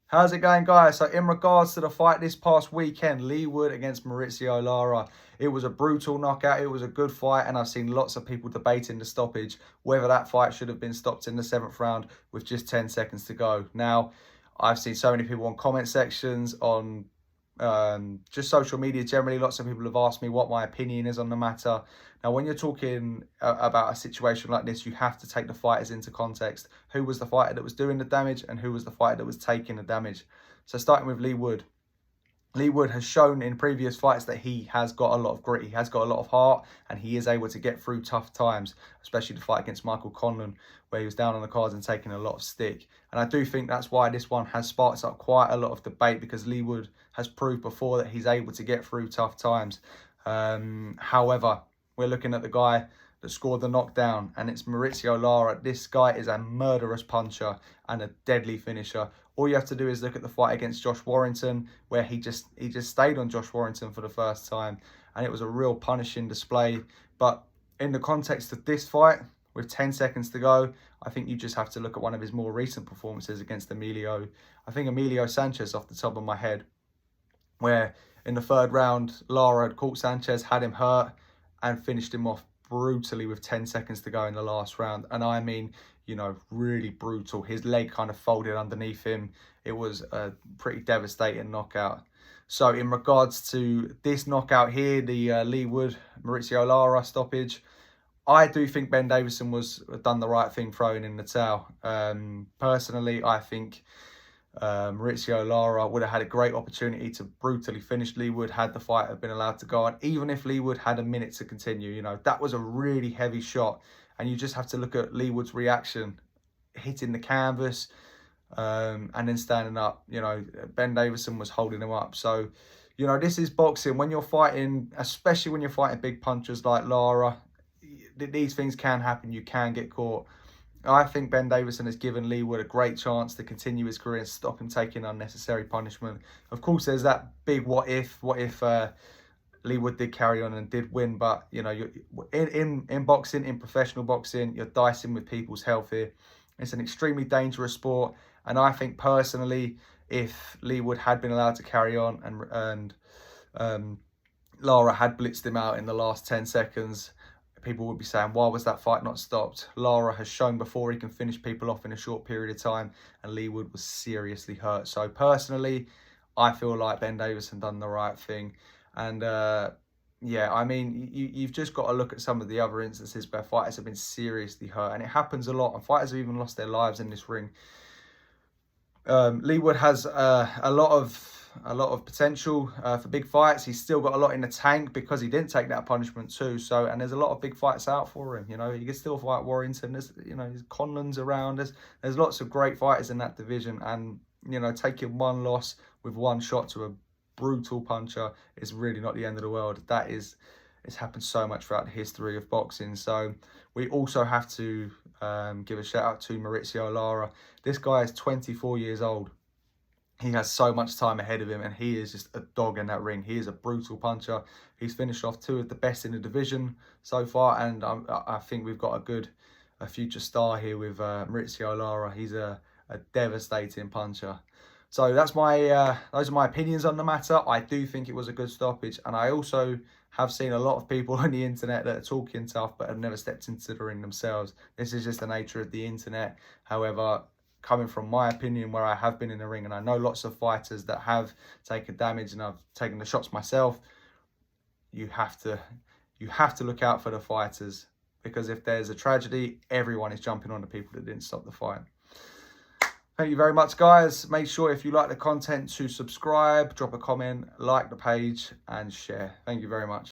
How's it going, guys? So in regards to the fight this past weekend, Leigh against Mauricio Lara, it was a brutal knockout. It was a good fight, and I've seen lots of people debating the stoppage, whether that fight should have been stopped in the 7th round with just 10 seconds to go. Now, I've seen so many people on comment sections, on just social media generally. Lots of people have asked me what my opinion is on the matter. Now, when you're talking about a situation like this, you have to take the fighters into context. Who was the fighter that was doing the damage and who was the fighter that was taking the damage? So starting with Leigh. Leigh has shown in previous fights that he has got a lot of grit, he has got a lot of heart, and he is able to get through tough times, especially the fight against Michael Conlan, where he was down on the cards and taking a lot of stick. And I do think that's why this one has sparked up quite a lot of debate, because Leigh has proved before that he's able to get through tough times. However, we're looking at the guy that scored the knockdown, and it's Mauricio Lara. This guy is a murderous puncher and a deadly finisher. All you have to do is look at the fight against Josh Warrington, where he just stayed on Josh Warrington for the first time, and it was a real punishing display. But in the context of this fight, with 10 seconds to go, I think you just have to look at one of his more recent performances against Emilio Sanchez off the top of my head, where in the 3rd round, Lara had caught Sanchez, had him hurt, and finished him off brutally with 10 seconds to go in the last round. And I mean, you know, really brutal. His leg kind of folded underneath him. It was a pretty devastating knockout. So in regards to this knockout here, the Leigh Mauricio Lara stoppage, I do think Ben Davison was done the right thing throwing in the towel. Personally, I think Mauricio Lara would have had a great opportunity to brutally finish Leigh had the fight have been allowed to go on. Even if Leigh had a minute to continue, you know, that was a really heavy shot. And you just have to look at Leewood's reaction, hitting the canvas and then standing up. You know, Ben Davison was holding him up. So, you know, this is boxing. When you're fighting, especially when you're fighting big punchers like Lara, these things can happen. You can get caught. I think Ben Davison has given Leigh a great chance to continue his career and stop him taking unnecessary punishment. Of course, there's that big what if Leigh did carry on and did win, but you know, in boxing, in professional boxing, you're dicing with people's health here. It's an extremely dangerous sport, and I think personally, if Leigh had been allowed to carry on and Lara had blitzed him out in the last 10 seconds, people would be saying, why was that fight not stopped? Lara has shown before he can finish people off in a short period of time, and Leigh was seriously hurt. So personally, I feel like Ben Davison done the right thing. And yeah, I mean, you've just got to look at some of the other instances where fighters have been seriously hurt, and it happens a lot, and fighters have even lost their lives in this ring. Leigh has a lot of potential for big fights. He's still got a lot in the tank because he didn't take that punishment too. So, and there's a lot of big fights out for him. You know, he can still fight Warrington. There's, you know, there's Conlan's around. There's lots of great fighters in that division, and you know, taking one loss with one shot to a brutal puncher is really not the end of the world. It's happened so much throughout the history of boxing. So we also have to give a shout out to Mauricio Lara. This guy is 24 years old. He has so much time ahead of him, and he is just a dog in that ring. He is a brutal puncher. He's finished off 2 of the best in the division so far, and I think we've got a future star here with Mauricio Lara. He's a devastating puncher. So that's those are my opinions on the matter. I do think it was a good stoppage, and I also have seen a lot of people on the internet that are talking tough but have never stepped into the ring themselves. This is just the nature of the internet. However, coming from my opinion, where I have been in the ring, and I know lots of fighters that have taken damage, and I've taken the shots myself, you have to look out for the fighters, because if there's a tragedy, everyone is jumping on the people that didn't stop the fight. Thank you very much, guys. Make sure if you like the content to subscribe, drop a comment, like the page, and share. Thank you very much.